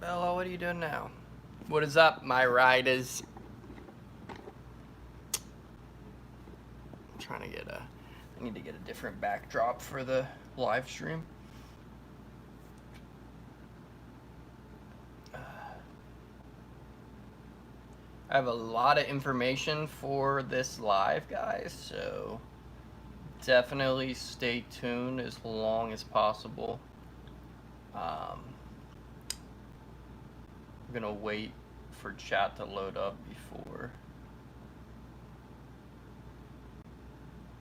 Bella, what are you doing now? What is up, my riders? I'm trying to get I need to get a different backdrop for the live stream. I have a lot of information for this live, guys, so definitely stay tuned as long as possible. I'm gonna wait for chat to load up before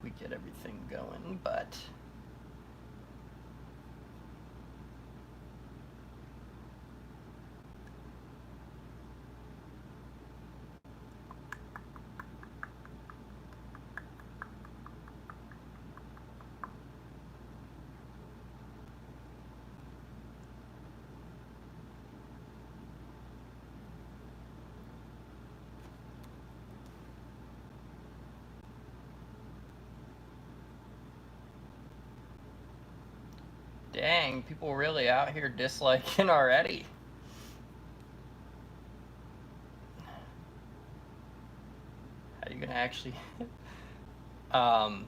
we get everything going, but dang, people really out here disliking already. How you gonna actually crap,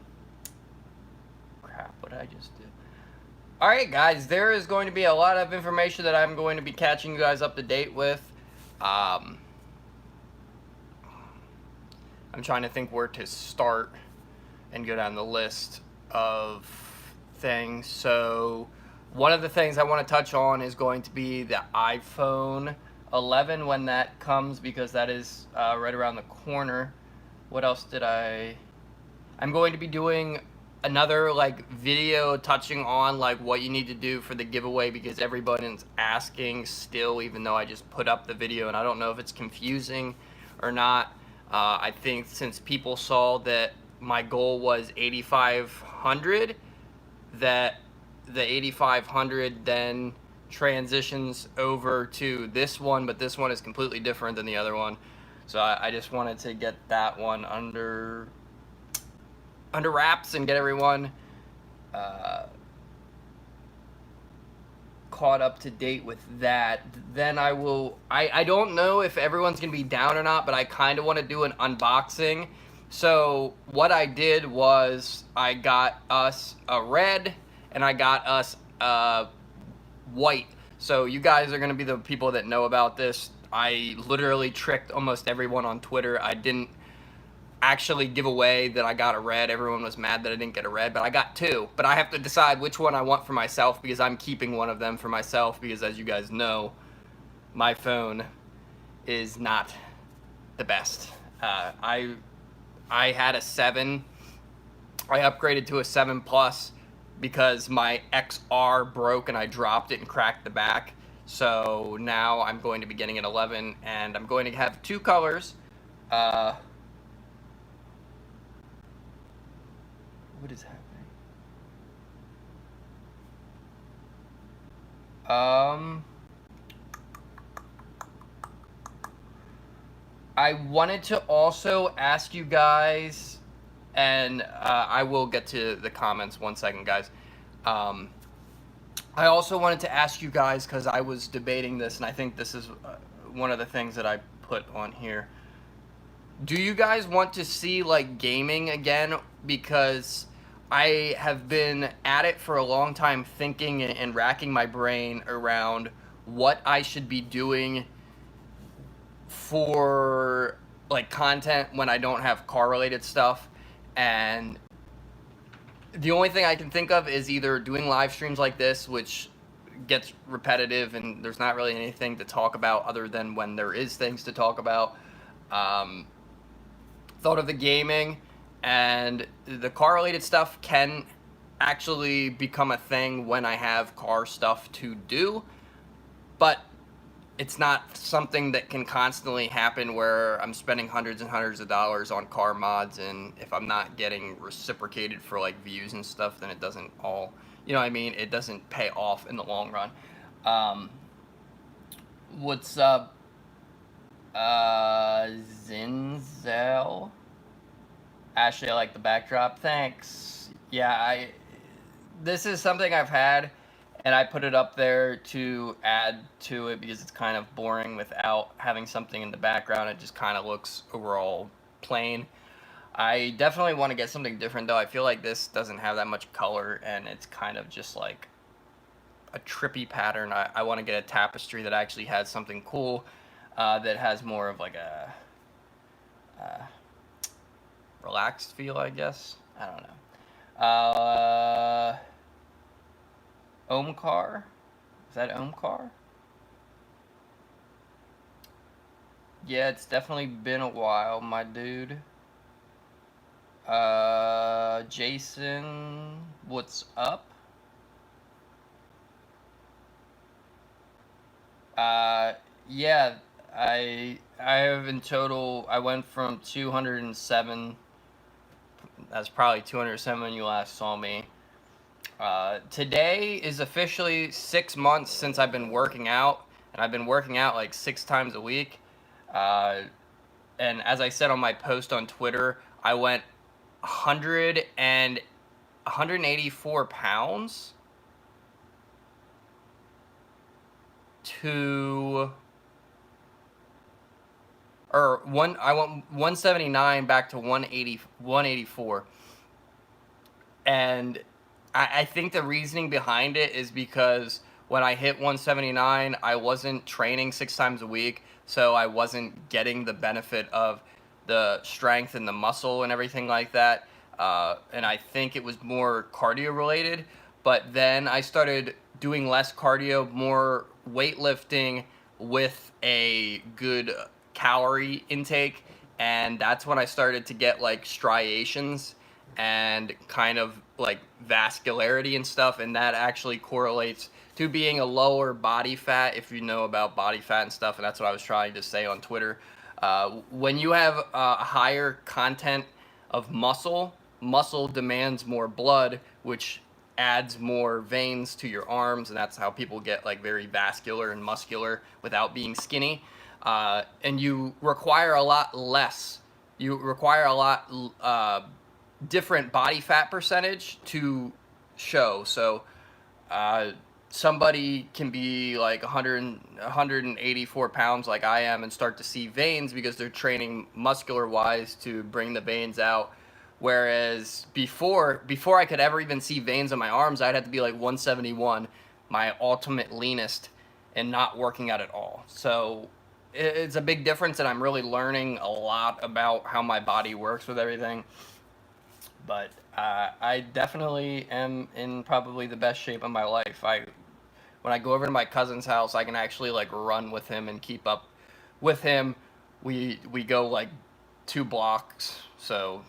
what did I just do? Alright guys, there is going to be a lot of information that I'm going to be catching you guys up to date with. I'm trying to think where to start and go down the list of things. So one of the things I want to touch on is going to be the iPhone 11 when that comes, because that is right around the corner. What else did I'm going to be doing another like video touching on like what you need to do for the giveaway, because everybody's asking still, even though I just put up the video, and I don't know if it's confusing or not. I think since people saw that my goal was 8,500, that the 8,500 then transitions over to this one, but this one is completely different than the other one. So I just wanted to get that one under wraps and get everyone caught up to date with that. Then I don't know if everyone's gonna be down or not, but I kind of want to do an unboxing. So what I did was I got us a red and I got us a white. So you guys are gonna be the people that know about this. I literally tricked almost everyone on Twitter. I didn't actually give away that I got a red. Everyone was mad that I didn't get a red, but I got two. But I have to decide which one I want for myself, because I'm keeping one of them for myself, because as you guys know, my phone is not the best. I had a 7. I upgraded to a 7 Plus because my XR broke and I dropped it and cracked the back. So now I'm going to be getting an 11, and I'm going to have two colors. What is happening? I wanted to also ask you guys, and I will get to the comments 1 second, guys. I also wanted to ask you guys, because I was debating this, and I think this is one of the things that I put on here. Do you guys want to see like gaming again? Because I have been at it for a long time, thinking and racking my brain around what I should be doing for like content when I don't have car related stuff, and the only thing I can think of is either doing live streams like this, which gets repetitive and there's not really anything to talk about other than when there is things to talk about. Thought of the gaming, and the car related stuff can actually become a thing when I have car stuff to do, but it's not something that can constantly happen where I'm spending hundreds and hundreds of dollars on car mods, and if I'm not getting reciprocated for like views and stuff, then it doesn't all, you know what I mean? It doesn't pay off in the long run. What's up, Zinzel? Ashley, I like the backdrop. Thanks. Yeah, this is something I've had, and I put it up there to add to it because it's kind of boring without having something in the background. It just kind of looks overall plain. I definitely want to get something different though. I feel like this doesn't have that much color and it's kind of just like a trippy pattern. I want to get a tapestry that actually has something cool, that has more of like a relaxed feel, I guess. I don't know. Omkar? Is that Omkar? Yeah, it's definitely been a while, my dude. Jason, what's up? Uh, yeah, I have in total. I went from 207. That's probably 207 when you last saw me. Today is officially 6 months since I've been working out, and I've been working out like 6 times a week. Uh, and as I said on my post on Twitter, I went 100 and 184 pounds to or one I went 179 back to 184. And I think the reasoning behind it is because when I hit 179, I wasn't training 6 times a week, so I wasn't getting the benefit of the strength and the muscle and everything like that. And I think it was more cardio related. But then I started doing less cardio, more weightlifting with a good calorie intake, and that's when I started to get like striations and kind of like vascularity and stuff, and that actually correlates to being a lower body fat, if you know about body fat and stuff. And that's what I was trying to say on Twitter. When you have a higher content of muscle demands more blood, which adds more veins to your arms, and that's how people get like very vascular and muscular without being skinny. And you require a lot less. You require a lot different body fat percentage to show. So uh, somebody can be like 184 pounds like I am and start to see veins because they're training muscular wise to bring the veins out. Whereas before I could ever even see veins on my arms, I'd have to be like 171, my ultimate leanest, and not working out at all. So it's a big difference, and I'm really learning a lot about how my body works with everything. But I definitely am in probably the best shape of my life. When I go over to my cousin's house, I can actually like run with him and keep up with him. We go like 2 blocks, so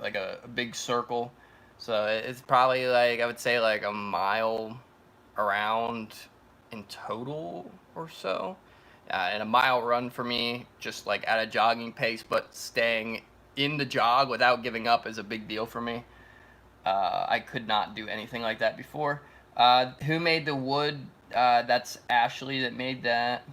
like a big circle. So it's probably like I would say like a mile around in total or so. And a mile run for me, just like at a jogging pace, but staying in the jog without giving up is a big deal for me. I could not do anything like that before. Who made the wood? That's Ashley that made that.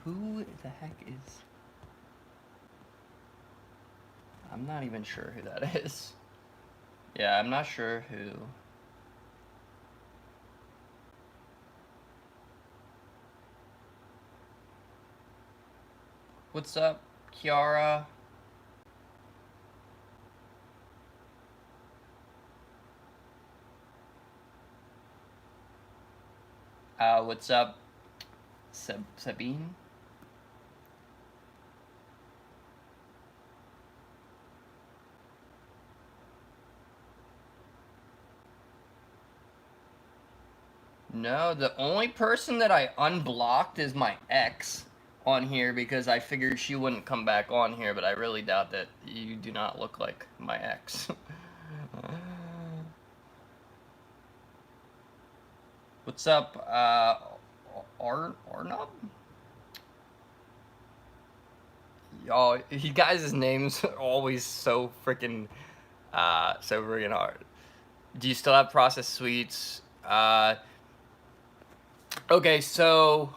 Who the heck is... I'm not even sure who that is. Yeah, I'm not sure who. What's up, Kiara? What's up, Sabine? No, the only person that I unblocked is my ex on here because I figured she wouldn't come back on here, but I really doubt that. You do not look like my ex. What's up, Arnab? Y'all, you guys' names are always so freaking hard. Do you still have processed sweets? Okay, so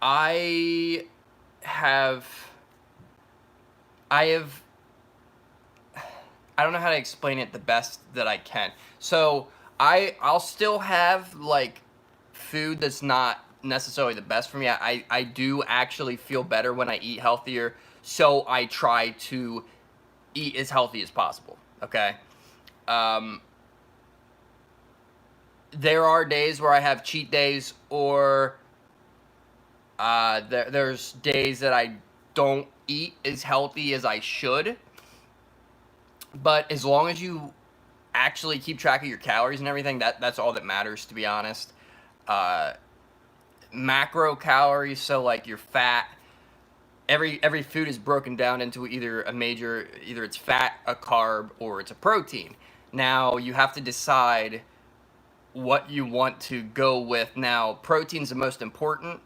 I have I have I don't know how to explain it the best that I can. So I'll still have like food that's not necessarily the best for me. I do actually feel better when I eat healthier, so I try to eat as healthy as possible. Okay. Um, there are days where I have cheat days, or there's days that I don't eat as healthy as I should. But as long as you actually keep track of your calories and everything, that's all that matters, to be honest. Uh, Macro calories, so like your fat, every food is broken down into either it's fat, a carb, or it's a protein. Now you have to decide what you want to go with. Now, protein's the most important.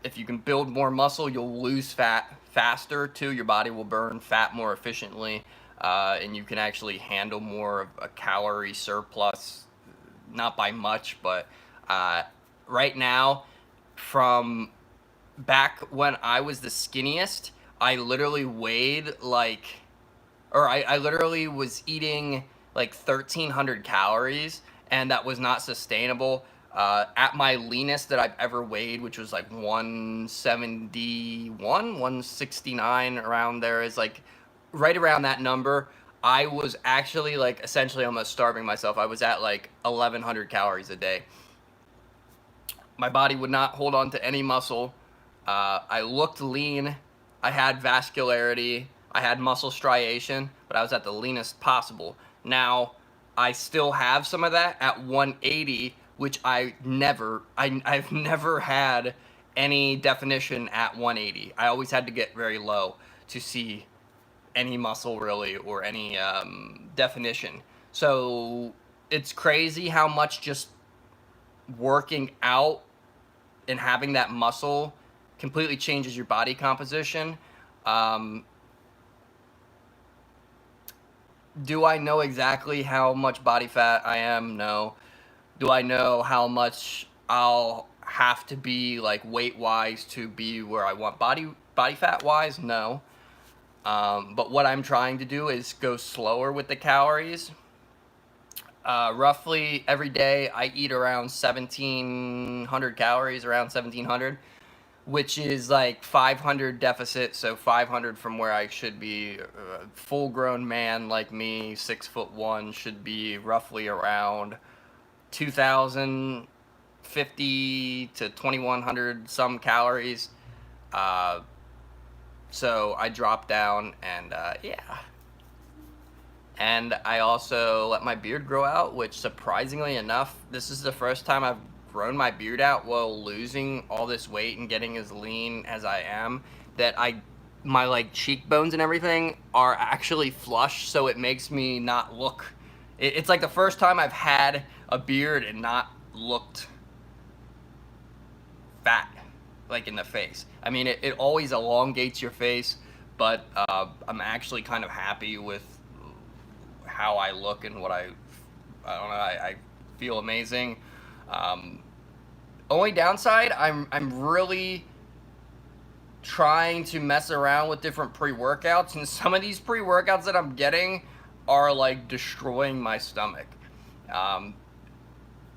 If you can build more muscle, you'll lose fat faster too. Your body will burn fat more efficiently, and you can actually handle more of a calorie surplus, not by much, but right now, from back when I was the skinniest, I literally weighed like, or I literally was eating like 1,300 calories, and that was not sustainable. At my leanest that I've ever weighed, which was like 171, 169, around there, is like right around that number. I was actually like essentially almost starving myself. I was at like 1,100 calories a day. My body would not hold on to any muscle. I looked lean. I had vascularity. I had muscle striation, but I was at the leanest possible. Now, I still have some of that at 180, which I've never had any definition at 180. I always had to get very low to see any muscle really, or any definition. So it's crazy how much just working out and having that muscle completely changes your body composition. Um, do I know exactly how much body fat I am? No. Do I know how much I'll have to be like weight wise to be where I want body fat wise? No. But what I'm trying to do is go slower with the calories. Roughly every day I eat around 1,700 calories, around 1,700, which is like 500 deficit, so 500 from where I should be. A full-grown man like me, 6'1", should be roughly around 2,050 to 2,100 some calories. So I dropped down, and yeah. And I also let my beard grow out, which surprisingly enough, this is the first time I've grown my beard out while losing all this weight and getting as lean as I am, that my like cheekbones and everything are actually flush, so it makes me not look, it's like the first time I've had a beard and not looked fat, like in the face. I mean, it always elongates your face, but I'm actually kind of happy with how I look and what I don't know. I feel amazing. Only downside, I'm really trying to mess around with different pre-workouts, and some of these pre-workouts that I'm getting are like destroying my stomach.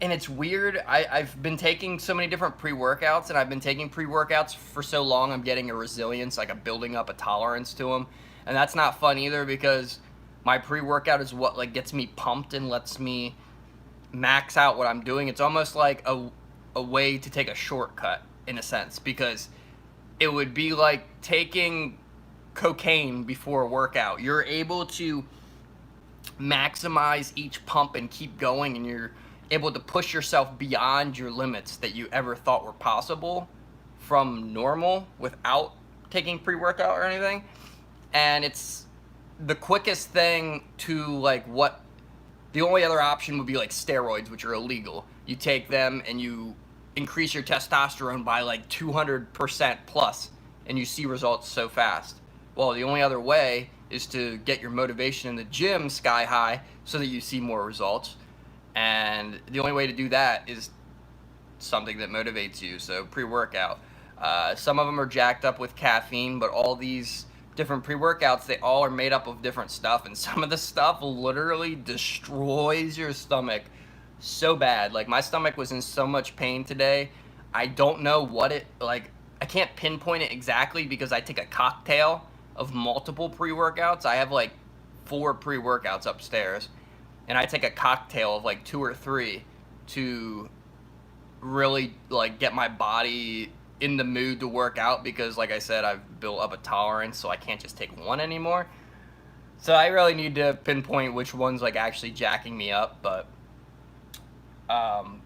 And it's weird. I've been taking so many different pre-workouts, and I've been taking pre-workouts for so long, I'm getting a resilience, like I'm building up a tolerance to them. And that's not fun either, because my pre-workout is what like gets me pumped and lets me max out what I'm doing. It's almost like a way to take a shortcut in a sense, because it would be like taking cocaine before a workout. You're able to maximize each pump and keep going, and you're able to push yourself beyond your limits that you ever thought were possible from normal without taking pre-workout or anything. And it's the quickest thing to like what the only other option would be like steroids, which are illegal. You take them and you increase your testosterone by like 200% plus, and you see results so fast. Well, the only other way is to get your motivation in the gym sky high so that you see more results. And the only way to do that is something that motivates you. So pre-workout. Some of them are jacked up with caffeine, but all these different pre-workouts, they all are made up of different stuff, and some of the stuff literally destroys your stomach so bad. Like, my stomach was in so much pain today. I don't know what it, like, I can't pinpoint it exactly because I take a cocktail of multiple pre-workouts. I have like 4 pre-workouts upstairs, and I take a cocktail of like 2 or 3 to really like get my body in the mood to work out, because like I said, I've built up a tolerance, so I can't just take one anymore. So I really need to pinpoint which one's like actually jacking me up. But um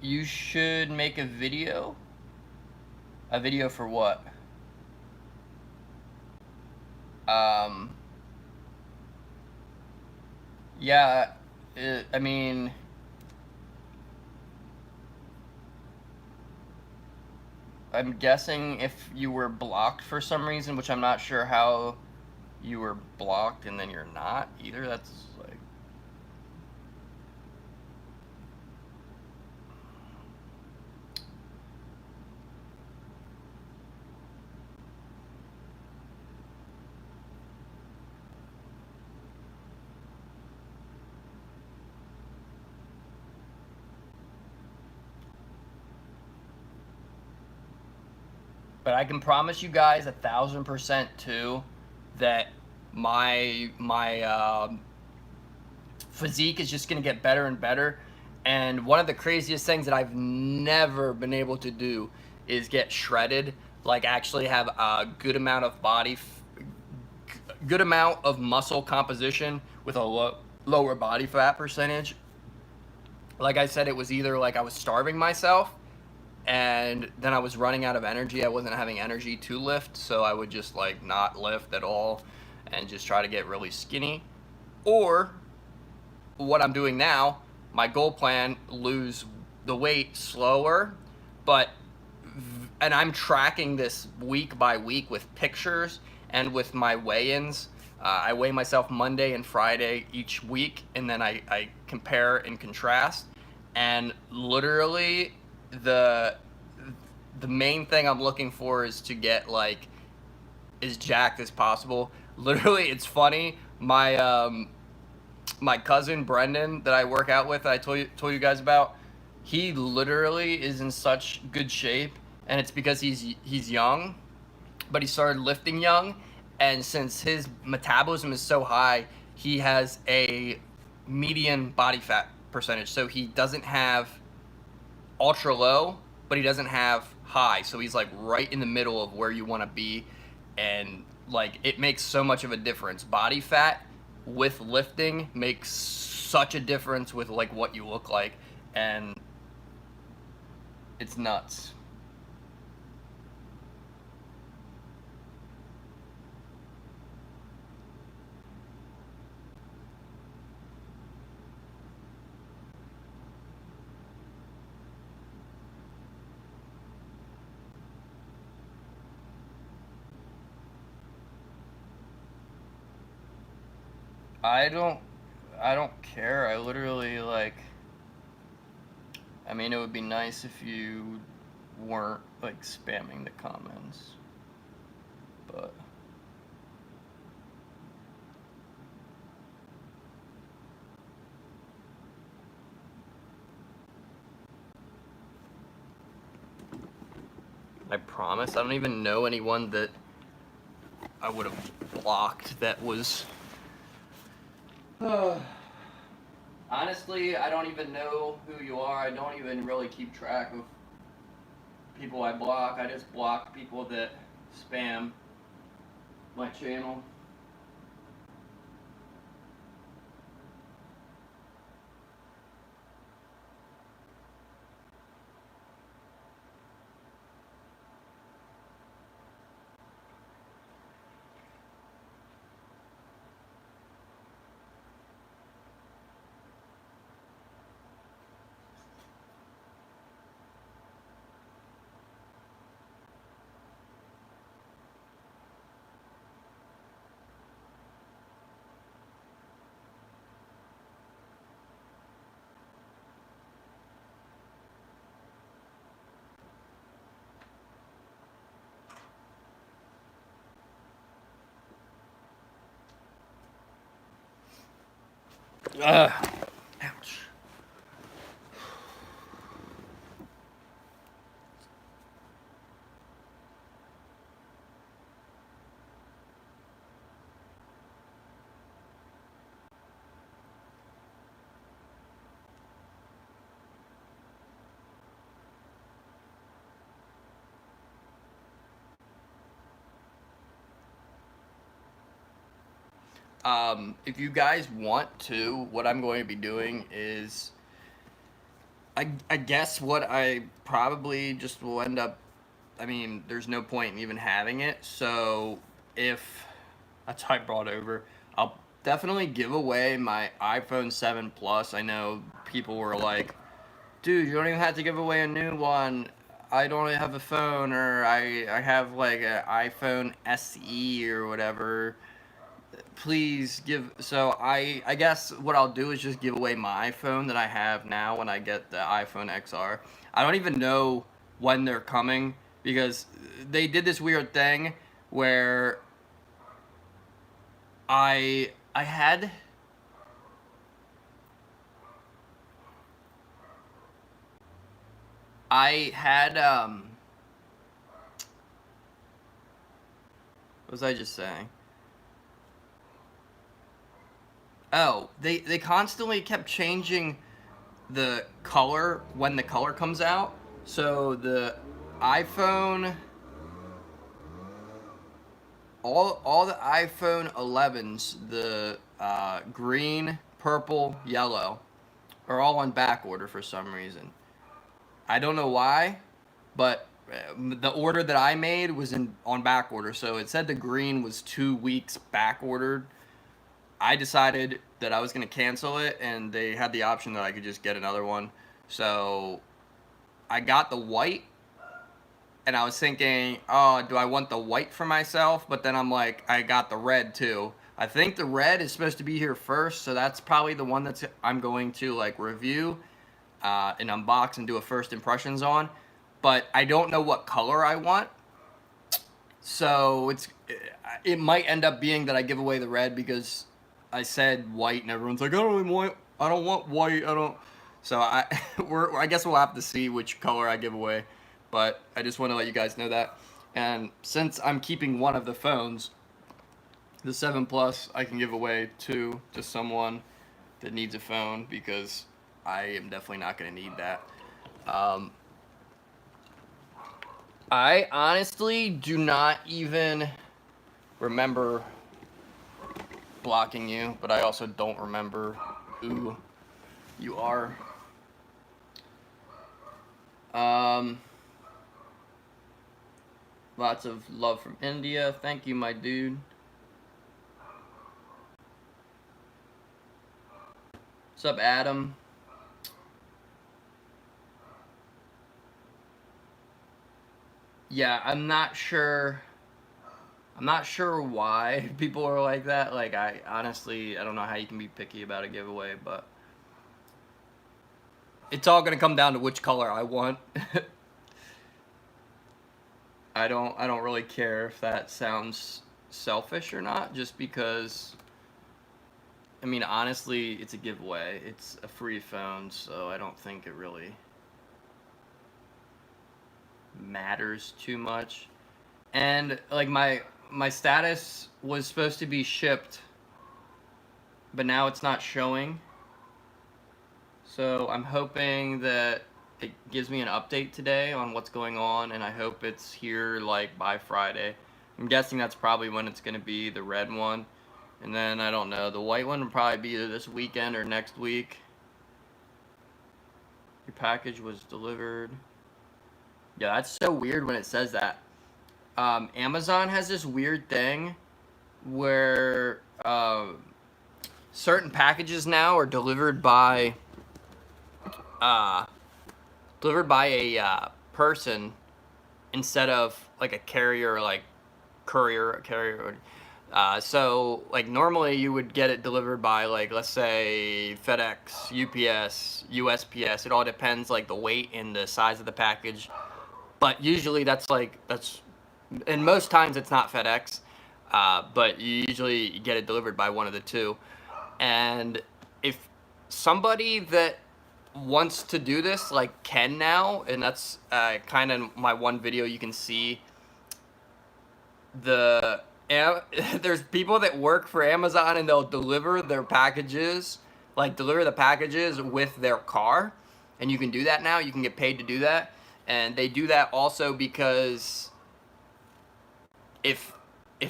you should make a video. A video for what? um yeah, I mean, I'm guessing if you were blocked for some reason, which I'm not sure how you were blocked and then you're not either. That's like, but I can promise you guys 1,000% too that my physique is just gonna get better and better. And one of the craziest things that I've never been able to do is get shredded, like actually have a good amount of good amount of muscle composition with a lower body fat percentage. Like I said, it was either like I was starving myself and then I was running out of energy. I wasn't having energy to lift, so I would just like not lift at all and just try to get really skinny. Or what I'm doing now, my goal plan, lose the weight slower, but and I'm tracking this week by week with pictures and with my weigh-ins. I weigh myself Monday and Friday each week, and then I compare and contrast. And literally, the the main thing I'm looking for is to get like as jacked as possible. Literally, it's funny. My cousin Brendan that I work out with, that I told you guys about, he literally is in such good shape, and it's because he's young, but he started lifting young, and since his metabolism is so high, he has a median body fat percentage. So he doesn't have ultra low, but he doesn't have high. So he's like right in the middle of where you want to be, and like it makes so much of a difference. Body fat with lifting makes such a difference with like what you look like, and it's nuts. I don't I don't care. I literally like, I mean, it would be nice if you weren't like spamming the comments, but I promise I don't even know anyone that I would have blocked that was. Honestly, I don't even know who you are. I don't even really keep track of people I block. I just block people that spam my channel. Ouch. If you guys want to, what I'm going to be doing is, I guess what I probably just will end up, I mean, there's no point in even having it. So if that's how I brought over, I'll definitely give away my iPhone 7 Plus. I know people were like, dude, you don't even have to give away a new one. I don't have a phone, or I have like an iPhone SE or whatever. Please give. So I guess what I'll do is just give away my iPhone that I have now when I get the iPhone XR. I don't even know when they're coming because they did this weird thing where I had I had what was I just saying? Oh, they constantly kept changing the color when the color comes out. So the iPhone, all the iPhone 11s, the green, purple, yellow, are all on back order for some reason. I don't know why, but the order that I made was on back order. So it said the green was 2 weeks back ordered. I decided that I was going to cancel it, and they had the option that I could just get another one. So I got the white, and I was thinking, oh, do I want the white for myself? But then I'm like, I got the red too. I think the red is supposed to be here first, so that's probably the one that's I'm going to like review and unbox and do a first impressions on. But I don't know what color I want, so it might end up being that I give away the red because I said white and everyone's like, I don't want white, I don't. So I guess we'll have to see which color I give away, but I just want to let you guys know that. And since I'm keeping one of the phones, the 7 Plus, I can give away two to someone that needs a phone because I am definitely not going to need that. I honestly do not even remember blocking you, but I also don't remember who you are. Lots of love from India. Thank you, my dude. What's up, Adam? Yeah, I'm not sure. I'm not sure why people are like that. Like, I honestly, I don't know how you can be picky about a giveaway, but it's all gonna come down to which color I want. I don't really care if that sounds selfish or not, just because I mean, honestly, it's a giveaway. It's a free phone, so I don't think it really matters too much. And like my status was supposed to be shipped, but now it's not showing. So I'm hoping that it gives me an update today on what's going on, and I hope it's here like by Friday. I'm guessing that's probably when it's going to be, the red one. And then I don't know, the white one will probably be either this weekend or next week. Your package was delivered. Yeah, that's so weird when it says that. Amazon has this weird thing where certain packages now are delivered by a person instead of like a carrier, or like carrier. So like normally you would get it delivered by, like, let's say FedEx, UPS, USPS. It all depends, like the weight and the size of the package. But usually and most times it's not FedEx, but you usually get it delivered by one of the two. And if somebody that wants to do this like can now, and that's kind of my one video, you can see the there's people that work for Amazon and they'll deliver their packages, like deliver the packages with their car, and you can do that now. You can get paid to do that, and they do that also because if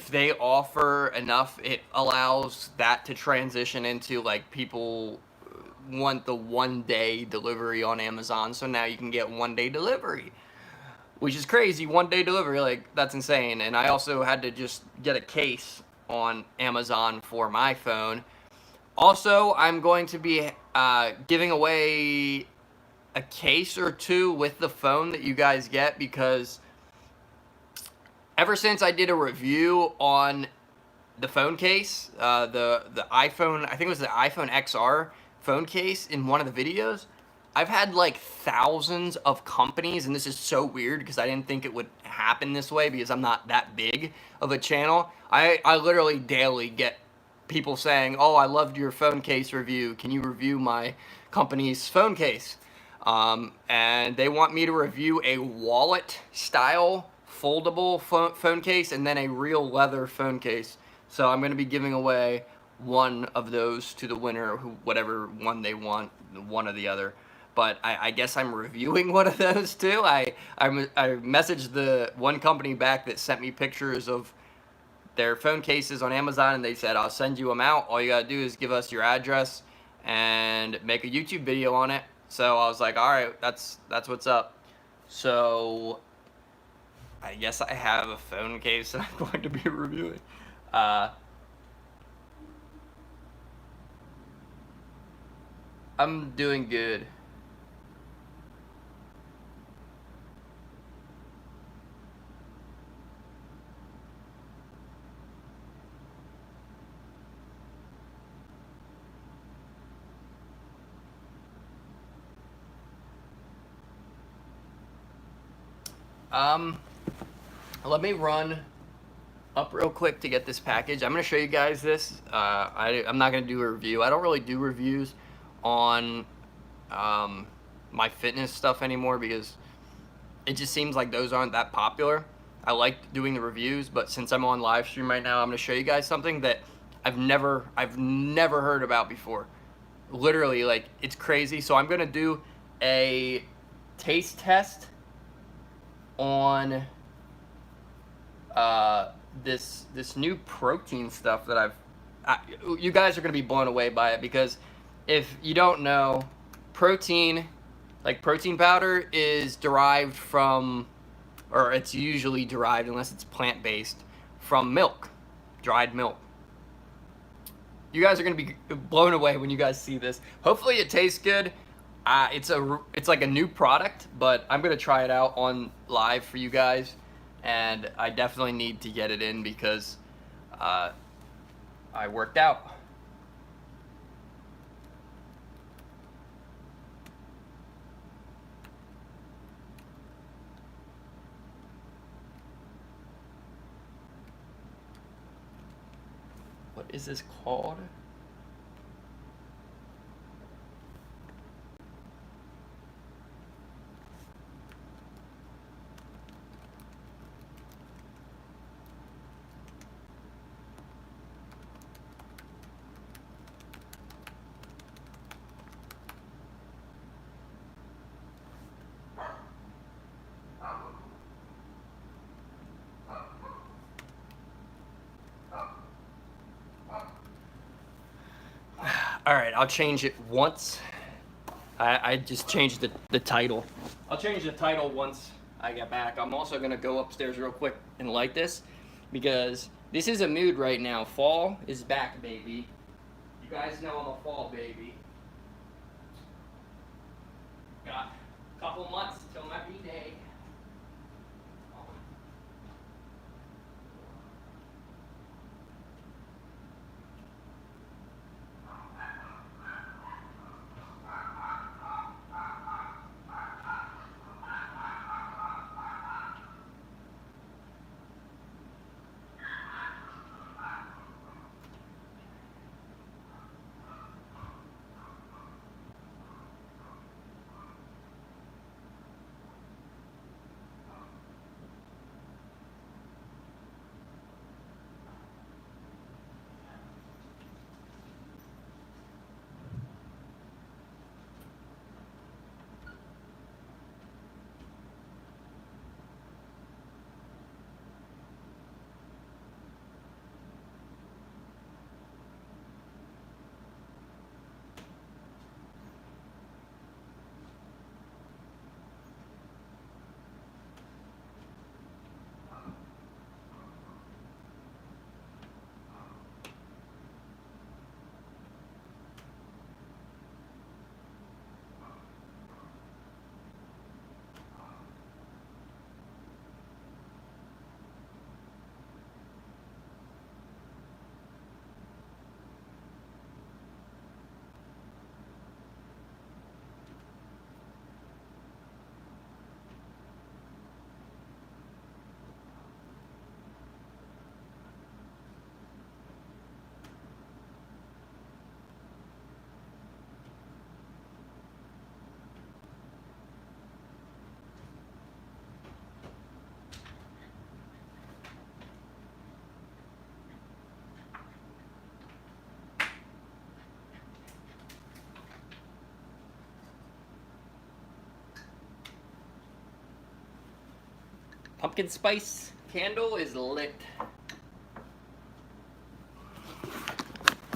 they offer enough, it allows that to transition into like people want the 1-day delivery on Amazon, so now you can get 1-day delivery, which is crazy. 1-day delivery, like that's insane. And I also had to just get a case on Amazon for my phone. Also, I'm going to be giving away a case or two with the phone that you guys get, because ever since I did a review on the phone case, the iPhone, I think it was the iPhone XR phone case in one of the videos, I've had like thousands of companies, and this is so weird because I didn't think it would happen this way because I'm not that big of a channel. I literally daily get people saying, oh, I loved your phone case review. Can you review my company's phone case? And they want me to review a wallet style foldable phone case and then a real leather phone case. So I'm going to be giving away one of those to the winner, whatever one they want, one or the other. But I guess I'm reviewing one of those too. I messaged the one company back that sent me pictures of their phone cases on Amazon, and they said, I'll send you them out. All you gotta do is give us your address and make a YouTube video on it. So I was like, all right, that's what's up. So I guess I have a phone case that I'm going to be reviewing. I'm doing good. Let me run up real quick to get this package. I'm going to show you guys this. I'm not going to do a review. I don't really do reviews on my fitness stuff anymore because it just seems like those aren't that popular. I like doing the reviews, but since I'm on live stream right now, I'm going to show you guys something that I've never heard about before. Literally, like, it's crazy. So I'm going to do a taste test on this new protein stuff that you guys are gonna be blown away by it, because if you don't know, protein, like protein powder, is derived from, or it's usually derived, unless it's plant-based, from milk, dried milk. You guys are gonna be blown away when you guys see this. Hopefully it tastes good. It's like a new product, but I'm gonna try it out on live for you guys, and I definitely need to get it in because I worked out. What is this called? All right, I'll change it once. I just changed the title. I'll change the title once I get back. I'm also gonna go upstairs real quick and light this, because this is a mood right now. Fall is back, baby. You guys know I'm a fall baby. Got a couple months till my B-Day. pumpkin spice candle is lit.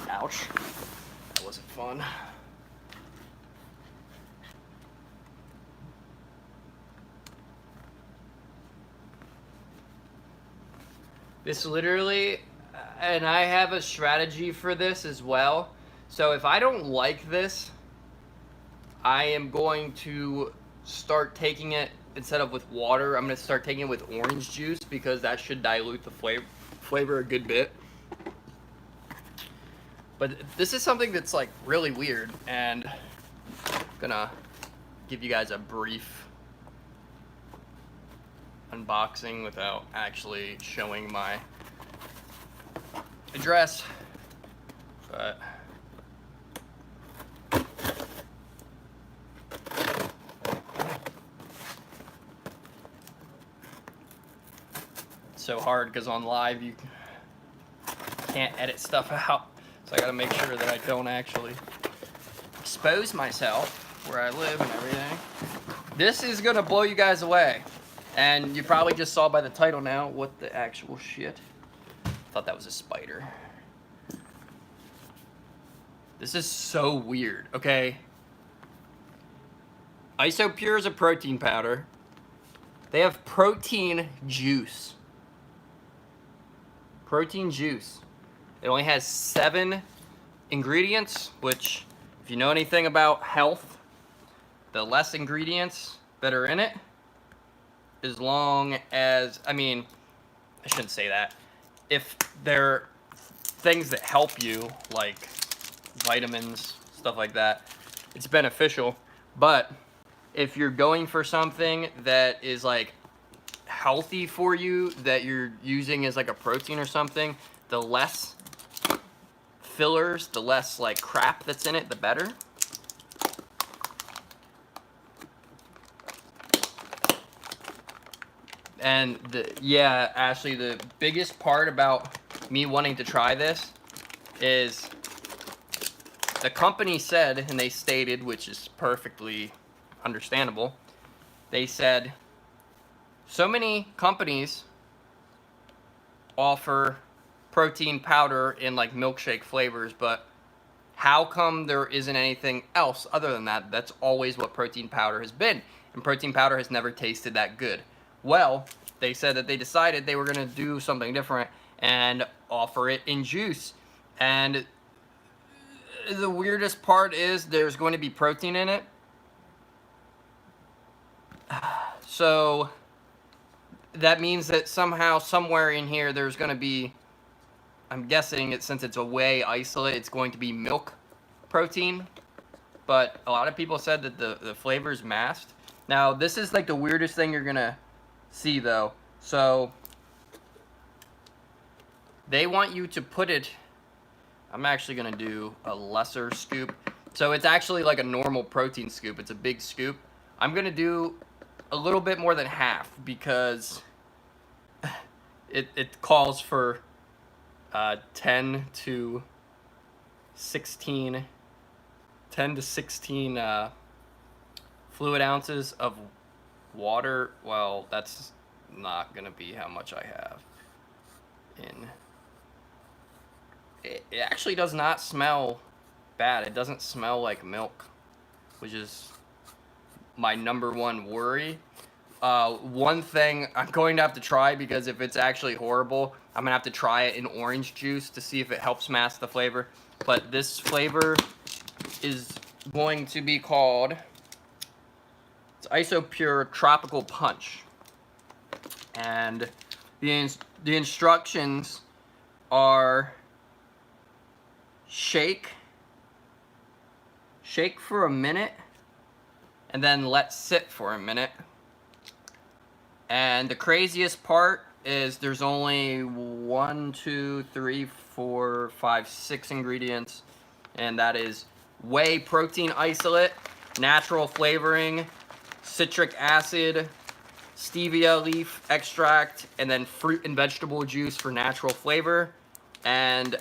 Ouch. That wasn't fun. This literally, and I have a strategy for this as well. So if I don't like this, I am going to start taking it, instead of with water, I'm going to start taking it with orange juice, because that should dilute the flavor a good bit. But this is something that's like really weird, and I'm gonna give you guys a brief unboxing without actually showing my address. But it's so hard because on live you can't edit stuff out. So I gotta make sure that I don't actually expose myself where I live and everything. This is gonna blow you guys away. And you probably just saw by the title now what the actual shit. Thought that was a spider. This is so weird, okay? Isopure is a protein powder. They have protein juice. Protein juice. It only has 7 ingredients, which, if you know anything about health, the less ingredients that are in it, as long as, I mean, I shouldn't say that. If they're things that help you, like vitamins, stuff like that, it's beneficial. But if you're going for something that is like healthy for you, that you're using as like a protein or something, the less fillers, the less like crap that's in it, the better. And yeah, Ashley, the biggest part about me wanting to try this is the company said, and they stated, which is perfectly understandable, they said so many companies offer protein powder in like milkshake flavors, but how come there isn't anything else other than that? That's always what protein powder has been, and protein powder has never tasted that good. Well, they said that they decided they were going to do something different and offer it in juice. And the weirdest part is there's going to be protein in it. So that means that somehow, somewhere in here, there's going to be, I'm guessing it, since it's a whey isolate, it's going to be milk protein. But a lot of people said that the flavor is masked. Now, this is like the weirdest thing you're going to see though. So they want you to put it, I'm actually gonna do a lesser scoop. So it's actually like a normal protein scoop. It's a big scoop. I'm gonna do a little bit more than half because it calls for 10 to 16 fluid ounces of water. Well, that's not gonna be how much I have in. It actually does not smell bad. It doesn't smell like milk, which is my #1 worry. One thing I'm going to have to try, because if it's actually horrible, I'm gonna have to try it in orange juice to see if it helps mask the flavor. But this flavor is going to be called, it's Isopure Tropical Punch. And the instructions are shake for a minute and then let sit for a minute. And the craziest part is there's only 1, 2, 3, 4, 5, 6 ingredients, and that is whey protein isolate, natural flavoring, citric acid, stevia leaf extract, and then fruit and vegetable juice for natural flavor. And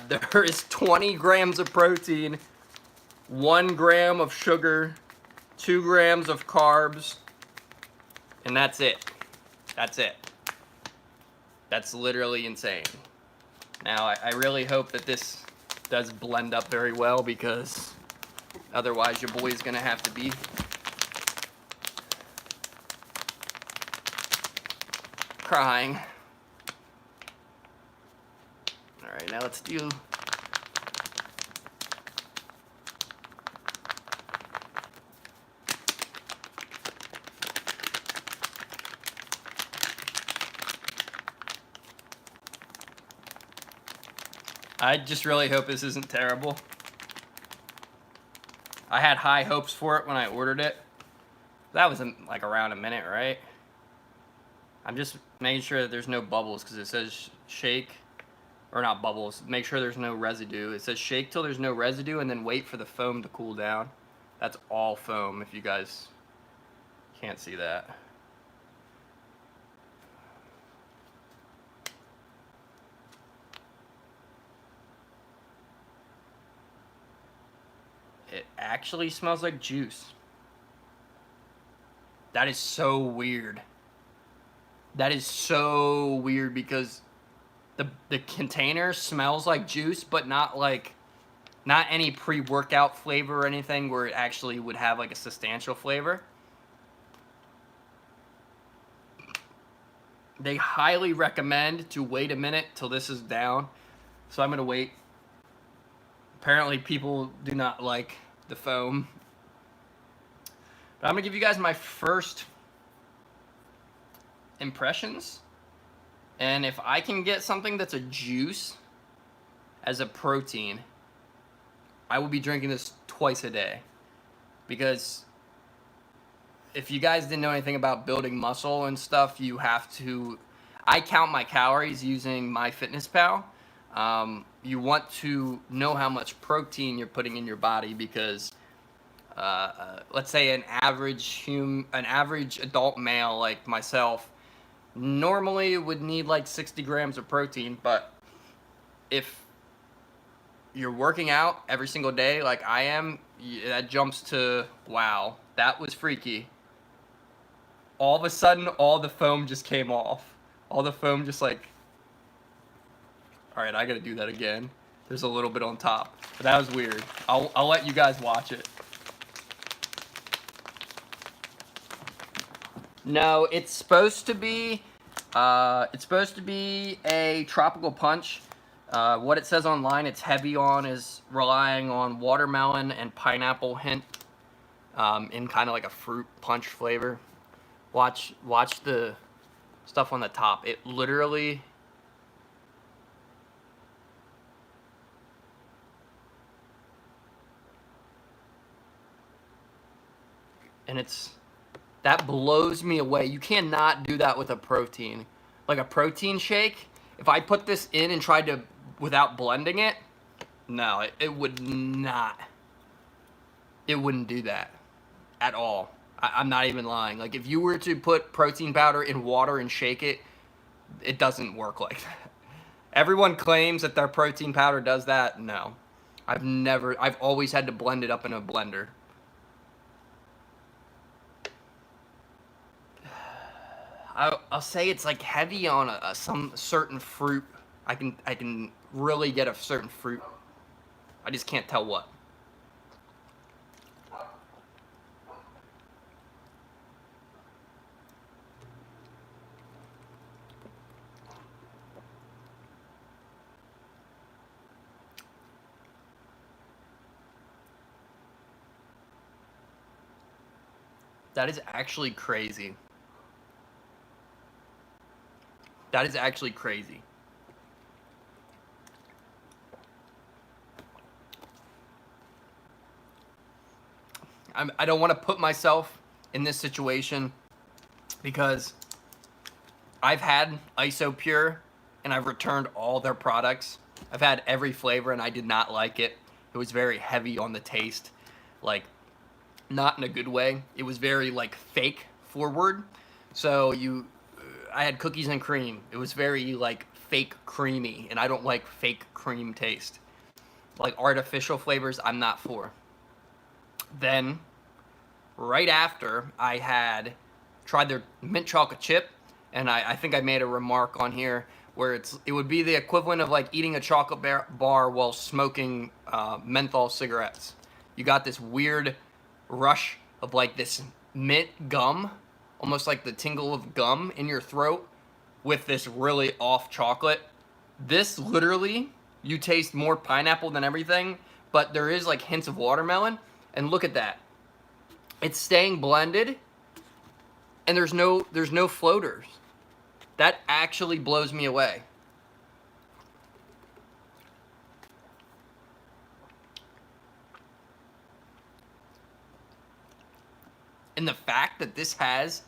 there is 20 grams of protein, 1 gram of sugar, 2 grams of carbs, and that's it. That's it. That's literally insane. Now, I really hope that this does blend up very well, because otherwise your boy's gonna have to be crying. Alright, now let's do... I just really hope this isn't terrible. I had high hopes for it when I ordered it. That was like around a minute, right? I'm just making sure that there's no bubbles, because it says shake, or not bubbles, make sure there's no residue. It says shake till there's no residue and then wait for the foam to cool down. That's all foam, if you guys can't see that. It actually smells like juice. That is so weird. That is so weird, because the container smells like juice, but not any pre-workout flavor or anything where it actually would have like a substantial flavor. They highly recommend to wait a minute till this is down. So I'm gonna wait. Apparently people do not like the foam. But I'm gonna give you guys my first impressions. And if I can get something that's a juice as a protein, I will be drinking this twice a day. Because if you guys didn't know anything about building muscle and stuff, you have to... I count my calories using MyFitnessPal. You want to know how much protein you're putting in your body, because let's say an average adult male like myself normally would need like 60 grams of protein, but if you're working out every single day like I am, that jumps to, wow, that was freaky. All of a sudden, all the foam just came off. All the foam just like... Alright, I gotta do that again. There's a little bit on top. But that was weird. I'll let you guys watch it. No, it's supposed to be a tropical punch. What it says online it's heavy on is relying on watermelon and pineapple hint, in kind of like a fruit punch flavor. Watch the stuff on the top. It literally... And that blows me away. You cannot do that with a protein. Like a protein shake, if I put this in and tried to, without blending it, no, it would not. It wouldn't do that at all. I'm not even lying. Like if you were to put protein powder in water and shake it, it doesn't work like that. Everyone claims that their protein powder does that. No. I've always had to blend it up in a blender. I'll say it's like heavy on some certain fruit. I can really get a certain fruit. I just can't tell what. That is actually crazy. That is actually crazy. I don't want to put myself in this situation, because I've had Isopure and I've returned all their products. I've had every flavor and I did not like it. It was very heavy on the taste, like not in a good way. It was very like fake forward. So I had cookies and cream. It was very like fake creamy, and I don't like fake cream taste. Like artificial flavors, I'm not for. Then, right after, I had tried their mint chocolate chip, and I think I made a remark on here where it would be the equivalent of like eating a chocolate bar while smoking menthol cigarettes. You got this weird rush of like this mint gum, almost like the tingle of gum in your throat with this really off chocolate. This literally, you taste more pineapple than everything, but there is like hints of watermelon. And look at that. It's staying blended, and there's no floaters. That actually blows me away. And the fact that this has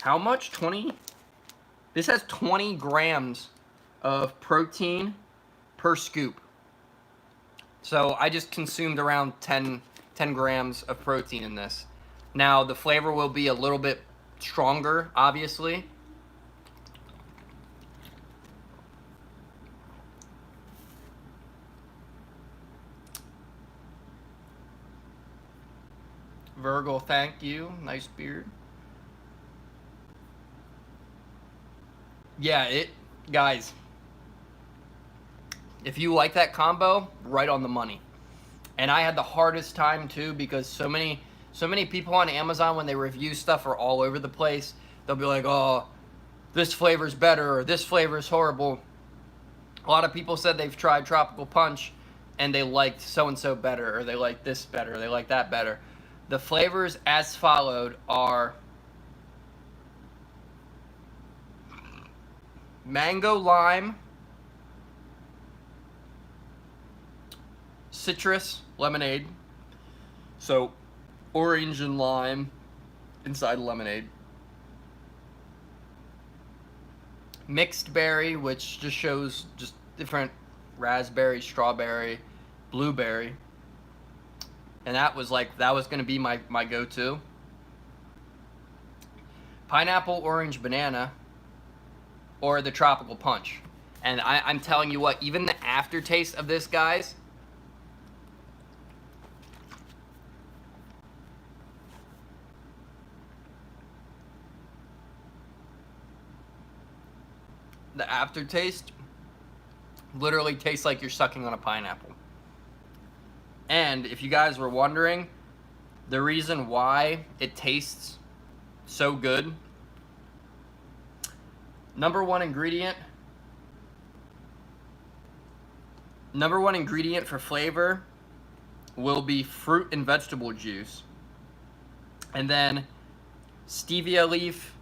how much? 20? This has 20 grams of protein per scoop. So I just consumed around 10 grams of protein in this. Now the flavor will be a little bit stronger, obviously. Virgil, thank you. Nice beard. Yeah, guys, if you like that combo, right on the money. And I had the hardest time too, because so many people on Amazon, when they review stuff, are all over the place. They'll be like, oh, this flavor's better, or this flavor's horrible. A lot of people said they've tried Tropical Punch and they liked so-and-so better, or they like this better, or they like that better. The flavors as followed are mango lime, citrus lemonade, so orange and lime inside lemonade, mixed berry, which just shows just different raspberry, strawberry, blueberry, and that was going to be my go-to. Pineapple, orange, banana, or the Tropical Punch. And I'm telling you what, even the aftertaste of this, guys, the aftertaste literally tastes like you're sucking on a pineapple. And if you guys were wondering, the reason why it tastes so good, number one ingredient for flavor will be fruit and vegetable juice. And then stevia leaf,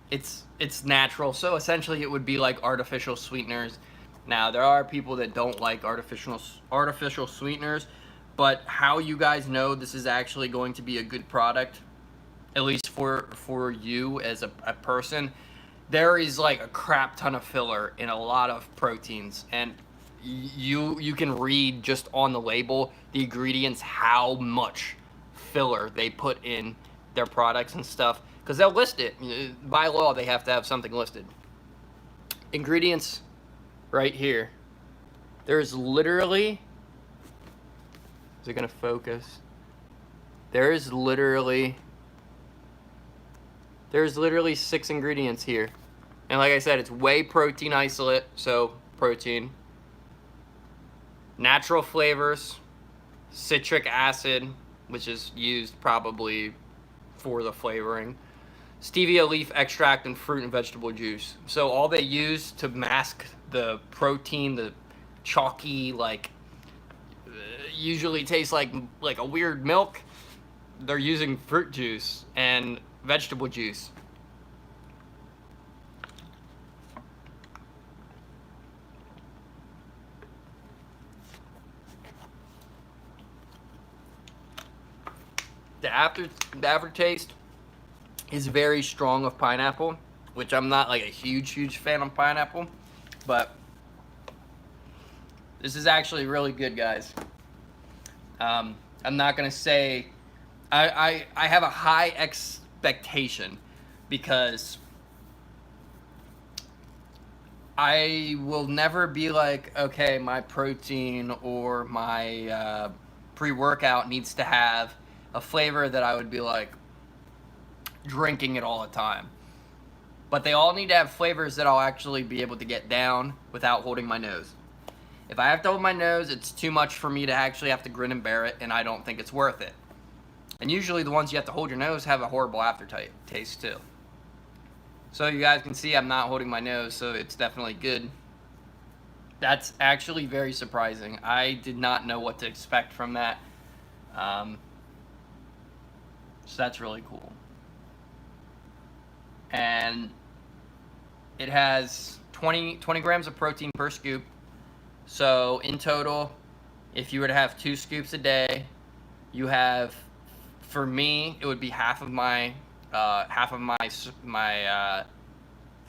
it's natural, so essentially it would be like artificial sweeteners. Now, there are people that don't like artificial sweeteners, but how you guys know this is actually going to be a good product, at least for you as a person, there is like a crap ton of filler in a lot of proteins, and you can read just on the label the ingredients how much filler they put in their products and stuff, because they'll list it. By law, they have to have something listed. Ingredients right here. There's literally, is it gonna focus? There's literally 6 ingredients here. And like I said, it's whey protein isolate, so protein. Natural flavors, citric acid, which is used probably for the flavoring, stevia leaf extract, and fruit and vegetable juice. So all they use to mask the protein, the chalky, like, usually tastes like a weird milk, they're using fruit juice and vegetable juice. The aftertaste is very strong of pineapple, which I'm not like a huge fan of pineapple, but this is actually really good, guys. I'm not gonna say I have a high expectation, because I will never be like, okay, my protein or my pre-workout needs to have a flavor that I would be like, drinking it all the time. But they all need to have flavors that I'll actually be able to get down without holding my nose. If I have to hold my nose, it's too much for me to actually have to grin and bear it, and I don't think it's worth it. And usually the ones you have to hold your nose have a horrible aftertaste too. So you guys can see I'm not holding my nose, so it's definitely good. That's actually very surprising. I did not know what to expect from that. So that's really cool. And it has 20 grams of protein per scoop. So in total, if you were to have 2 scoops a day, you have, for me, it would be half of my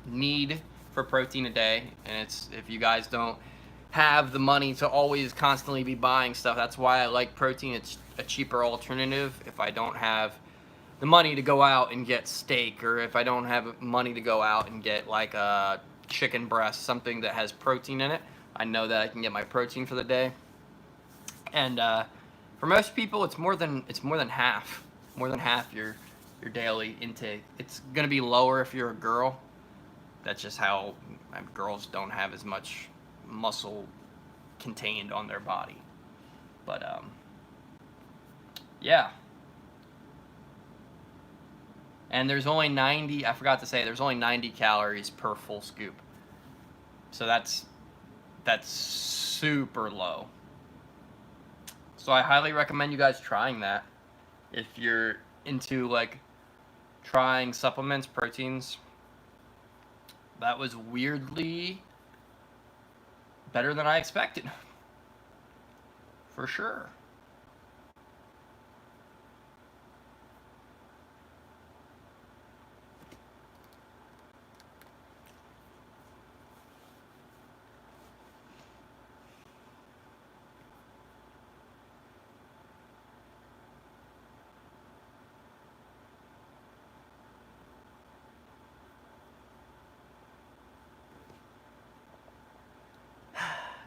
need for protein a day. And it's, if you guys don't have the money to always constantly be buying stuff, that's why I like protein. It's a cheaper alternative if I don't have the money to go out and get steak, or if I don't have money to go out and get like a chicken breast, something that has protein in it. I know that I can get my protein for the day. And for most people, it's more than half your daily intake. It's gonna be lower if you're a girl. That's just how girls don't have as much muscle contained on their body. But yeah. And there's only 90, I forgot to say, there's only 90 calories per full scoop. So that's super low. So I highly recommend you guys trying that. If you're into like trying supplements, proteins, that was weirdly better than I expected. For sure.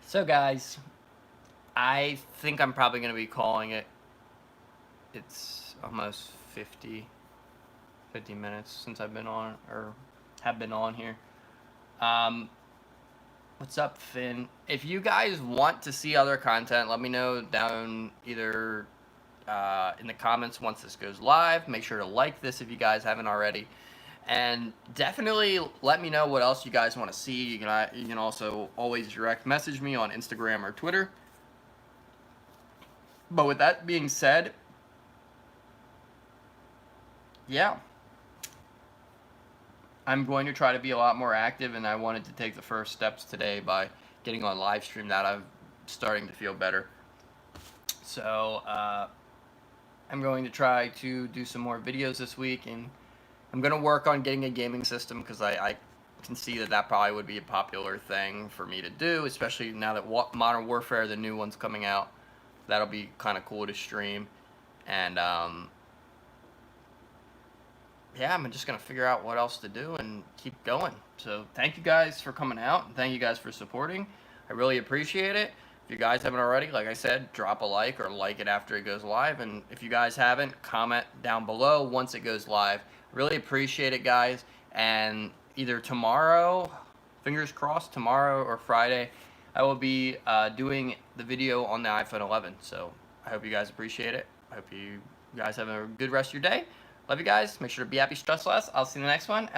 So guys, I think I'm probably going to be calling it. It's almost 50 minutes since I've been on, or have been on here. What's up, Finn? If you guys want to see other content, let me know down either in the comments once this goes live. Make sure to like this if you guys haven't already. And definitely let me know what else you guys want to see. You can also always direct message me on Instagram or Twitter. But with that being said, yeah, I'm going to try to be a lot more active, and I wanted to take the first steps today by getting on live stream. That I'm starting to feel better. So I'm going to try to do some more videos this week, and I'm going to work on getting a gaming system, because I can see that probably would be a popular thing for me to do, especially now that Modern Warfare, the new one's coming out. That'll be kind of cool to stream. And yeah, I'm just going to figure out what else to do and keep going. So thank you guys for coming out, and thank you guys for supporting. I really appreciate it. If you guys haven't already, like I said, drop a like, or like it after it goes live. And if you guys haven't, comment down below once it goes live. Really appreciate it, guys. And either tomorrow, fingers crossed, tomorrow or Friday, I will be doing the video on the iPhone 11. So I hope you guys appreciate it. I hope you guys have a good rest of your day. Love you guys. Make sure to be happy, stress less. I'll see you in the next one. As